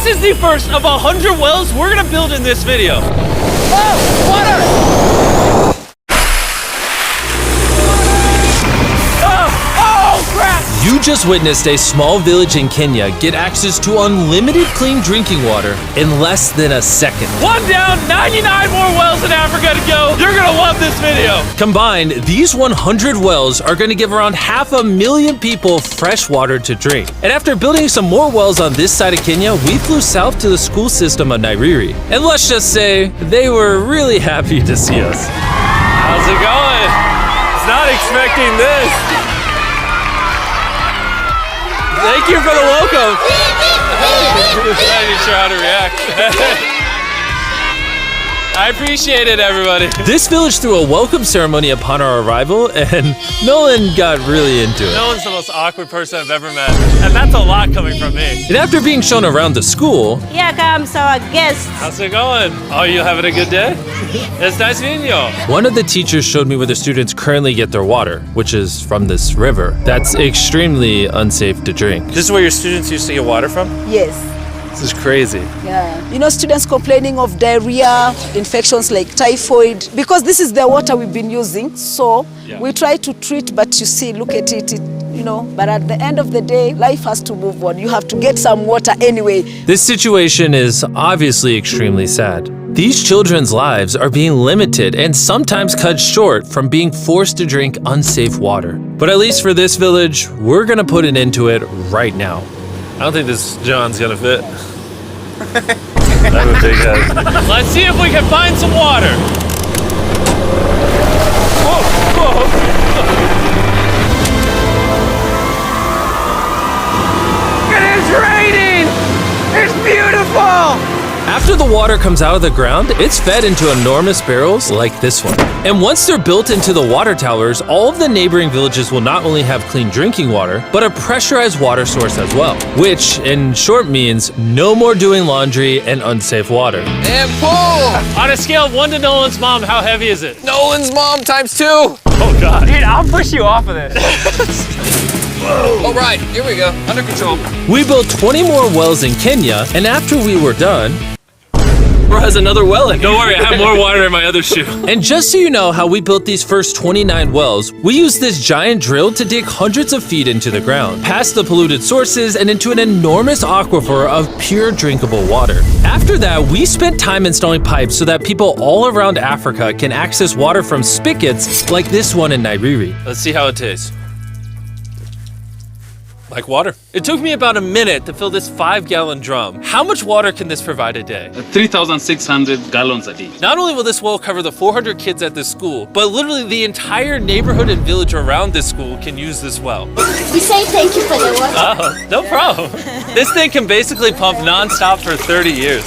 This is the first of 100 wells we're gonna build in this video. Oh, water! Oh, crap! You just witnessed a small village in Kenya get access to unlimited clean drinking water in less than a second. One down, 99 more wells in Africa to go. You're gonna love this video. Combined, these 100 wells are going to give around 500,000 people fresh water to drink. And after building some more wells on this side of Kenya, we flew south to the school system of Nairiri. And let's just say, they were really happy to see us. How's it going? Was not expecting this. Thank you for the welcome. I'm not even sure how to react. I appreciate it, everybody. This village threw a welcome ceremony upon our arrival, and Nolan got really into it. Nolan's the most awkward person I've ever met, and that's a lot coming from me. And after being shown around the school, Here comes our guest. How's it going? Oh, you having a good day? It's nice meeting you. one of the teachers showed me where the students currently get their water, which is from this river. That's extremely unsafe to drink. This is where your students used to get water from? Yes. This is crazy. Yeah. You know, students complaining of diarrhea, infections like typhoid, because this is the water we've been using. So we try to treat, but you see, look at it, you know, but at the end of the day, life has to move on. You have to get some water anyway. This situation is obviously extremely sad. These children's lives are being limited and sometimes cut short from being forced to drink unsafe water. But at least for this village, we're gonna put an end to it right now. I don't think this John's gonna fit. I have a big head. Let's see if we can find some water. Whoa, whoa. It is raining! It's beautiful! After the water comes out of the ground, it's fed into enormous barrels like this one. And once they're built into the water towers, all of the neighboring villages will not only have clean drinking water, but a pressurized water source as well. Which, in short, means no more doing laundry and unsafe water. And pull! On a scale of 1 to Nolan's mom, how heavy is it? Nolan's mom times 2. Oh God. Dude, I'll push you off of this. All right, here we go. Under control. We built 20 more wells in Kenya, and after we were done, Bro has another well in. Don't worry, I have more water in my other shoe. and just so you know how we built these first 29 wells, we used this giant drill to dig hundreds of feet into the ground, past the polluted sources and into an enormous aquifer of pure drinkable water. After that, we spent time installing pipes so that people all around Africa can access water from spigots like this one in Nairiri. Let's see how it tastes. Like water. It took me about a minute to fill this 5-gallon drum. How much water can this provide a day? 3,600 gallons a day. Not only will this well cover the 400 kids at this school, but literally the entire neighborhood and village around this school can use this well. We say thank you for the water. Oh, no problem. This thing can basically pump non-stop for 30 years.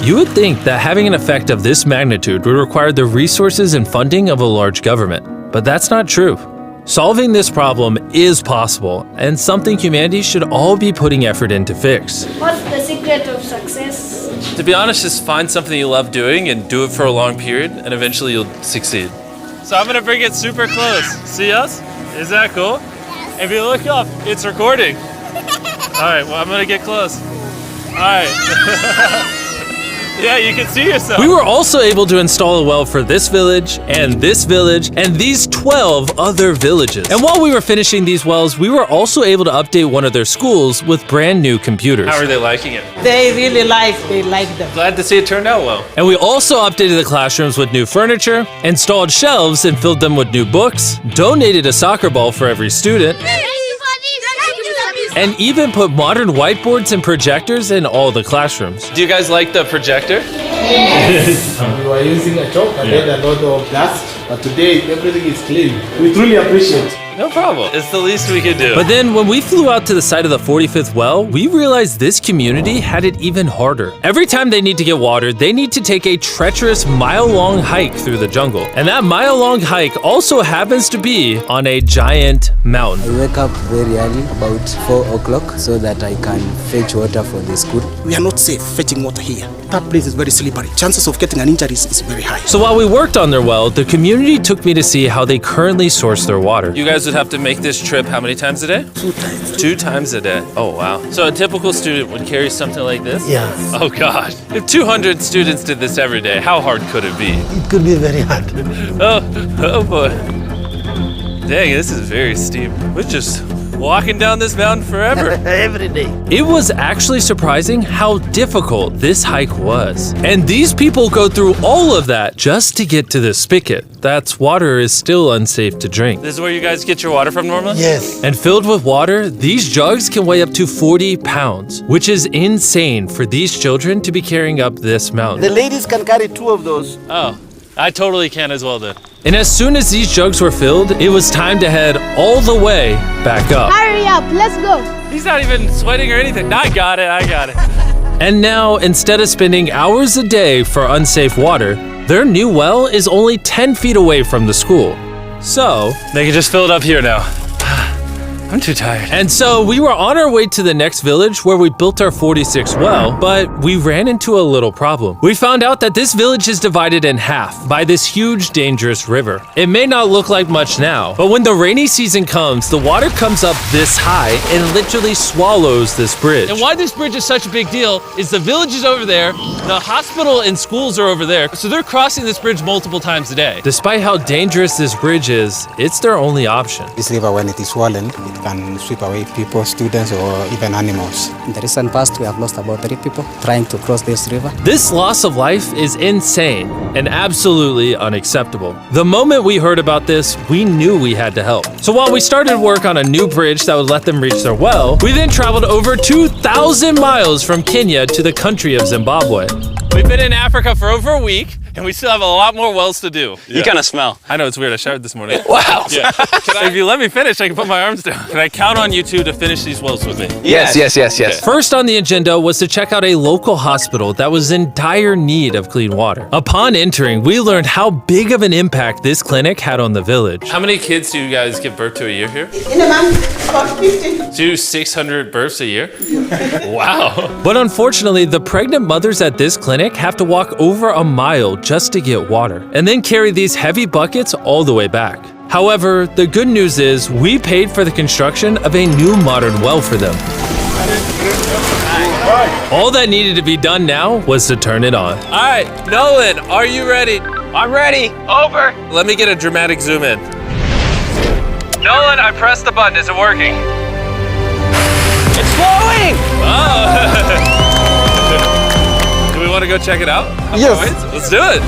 You would think that having an effect of this magnitude would require the resources and funding of a large government, but that's not true. Solving this problem is possible, and something humanity should all be putting effort in to fix. What's the secret of success? To be honest, just find something you love doing and do it for a long period, and eventually you'll succeed. So I'm gonna bring it super close. See us? Is that cool? Yes. If you look up, it's recording. All right, well, I'm gonna get close. All right. Yeah, you can see yourself. We were also able to install a well for this village, and these 12 other villages. And while we were finishing these wells, we were also able to update one of their schools with brand new computers. How are they liking it? They like them. Glad to see it turned out well. And we also updated the classrooms with new furniture, installed shelves and filled them with new books, donated a soccer ball for every student, and even put modern whiteboards and projectors in all the classrooms. Do you guys like the projector? We were using a chalk and then a lot of dust, but today everything is clean. We truly appreciate it. No problem. It's the least we could do. But then when we flew out to the site of the 45th well, we realized this community had it even harder. Every time they need to get water, they need to take a treacherous mile-long hike through the jungle. And that mile-long hike also happens to be on a giant mountain. I wake up very early, about 4 o'clock, so that I can fetch water for the school. We are not safe fetching water here. That place is very slippery. Chances of getting an injury is very high. So while we worked on their well, the community took me to see how they currently source their water. You guys would have to make this trip how many times a day? 2 times. 2 times a day. Oh, wow. So a typical student would carry something like this? Yeah. Oh, God. If 200 students did this every day, how hard could it be? It could be very hard. Oh boy. Dang, this is very steep. We're just walking down this mountain forever. Every day. It was actually surprising how difficult this hike was. And these people go through all of that just to get to the spigot. That's water is still unsafe to drink. This is where you guys get your water from normally? Yes. And filled with water, these jugs can weigh up to 40 pounds, which is insane for these children to be carrying up this mountain. The ladies can carry 2 of those. Oh, I totally can as well then. And as soon as these jugs were filled, it was time to head all the way back up. Hurry up, let's go. He's not even sweating or anything. I got it. And now, instead of spending hours a day for unsafe water, their new well is only 10 feet away from the school. So, They can just fill it up here now. I'm too tired. and so we were on our way to the next village where we built our 46 well, but we ran into a little problem. We found out that this village is divided in half by this huge, dangerous river. It may not look like much now, but when the rainy season comes, the water comes up this high and literally swallows this bridge. And why this bridge is such a big deal is the village is over there, the hospital and schools are over there, so they're crossing this bridge multiple times a day. Despite how dangerous this bridge is, it's their only option. This river, when it is swollen, it can sweep away people, students, or even animals. In the recent past, we have lost about 3 people trying to cross this river. This loss of life is insane and absolutely unacceptable. The moment we heard about this, we knew we had to help. So while we started work on a new bridge that would let them reach their well, we then traveled over 2,000 miles from Kenya to the country of Zimbabwe. We've been in Africa for over a week, and we still have a lot more wells to do. You kind of smell. I know, it's weird. I showered this morning. Wow. Yeah. If you let me finish, I can put my arms down. Can I count on you two to finish these wells with me? Yes. First on the agenda was to check out a local hospital that was in dire need of clean water. Upon entering, we learned how big of an impact this clinic had on the village. How many kids do you guys give birth to a year here? In a month, about 50. Do 600 births a year? Wow. But unfortunately, the pregnant mothers at this clinic have to walk over a mile just to get water, and then carry these heavy buckets all the way back. However, the good news is we paid for the construction of a new modern well for them. All that needed to be done now was to turn it on. All right, Nolan, are you ready? I'm ready. Over. Let me get a dramatic zoom in. Nolan, I pressed the button. Is it working? It's flowing. Oh. Do we want to go check it out? Yes. Let's do it.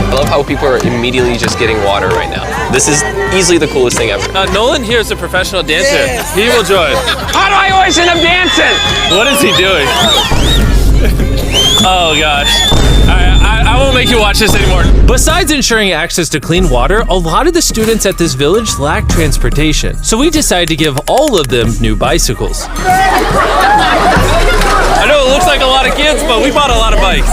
I love how people are immediately just getting water right now. This is easily the coolest thing ever. Nolan here is a professional dancer. Yes. He will join. How do I always end up dancing? What is he doing? Oh gosh. I won't make you watch this anymore. Besides ensuring access to clean water, a lot of the students at this village lack transportation. So we decided to give all of them new bicycles. I know it looks like a lot of kids, but we bought a lot of bikes.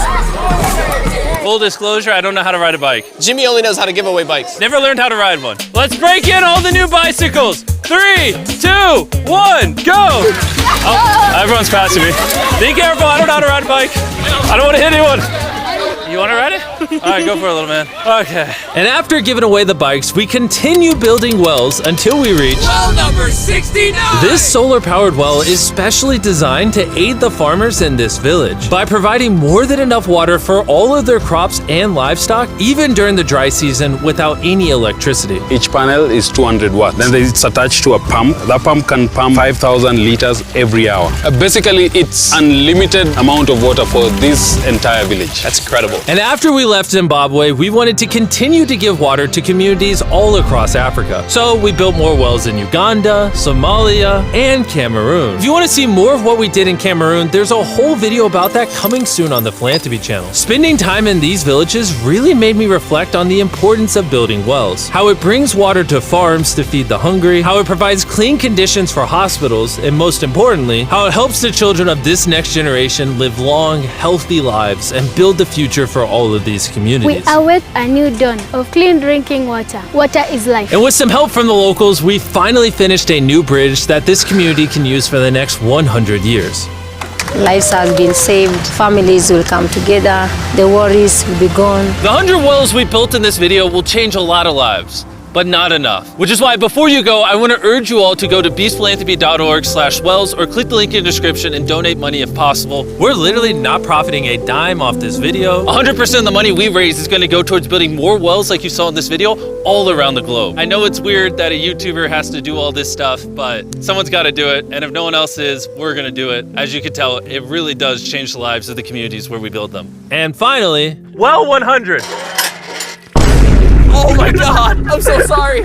Full disclosure, I don't know how to ride a bike. Jimmy only knows how to give away bikes. Never learned how to ride one. Let's break in all the new bicycles. 3, 2, 1, go! Oh, everyone's passing me. Be careful, I don't know how to ride a bike. I don't want to hit anyone. You want to ride it? All right, go for it, little man. Okay. And after giving away the bikes, we continue building wells until we reach Well number 69. This solar-powered well is specially designed to aid the farmers in this village by providing more than enough water for all of their crops and livestock, even during the dry season without any electricity. Each panel is 200 watts. Then it's attached to a pump. That pump can pump 5,000 liters every hour. Basically, it's unlimited amount of water for this entire village. That's incredible. And after we left Zimbabwe, we wanted to continue to give water to communities all across Africa. So we built more wells in Uganda, Somalia, and Cameroon. If you want to see more of what we did in Cameroon, there's a whole video about that coming soon on the Philanthropy channel. Spending time in these villages really made me reflect on the importance of building wells, how it brings water to farms to feed the hungry, how it provides clean conditions for hospitals, and most importantly, how it helps the children of this next generation live long, healthy lives and build the future for all of these communities. We await a new dawn of clean drinking water. Water is life. And with some help from the locals, we finally finished a new bridge that this community can use for the next 100 years. Lives have been saved, families will come together, the worries will be gone. The 100 wells we built in this video will change a lot of lives. but not enough. Which is why before you go, I want to urge you all to go to beastphilanthropy.org/wells or click the link in the description and donate money if possible. We're literally not profiting a dime off this video. 100% of the money we raise is going to go towards building more wells like you saw in this video all around the globe. I know it's weird that a YouTuber has to do all this stuff, but someone's got to do it. And if no one else is, we're going to do it. As you can tell, it really does change the lives of the communities where we build them. And finally, well 100. Oh my God, I'm so sorry.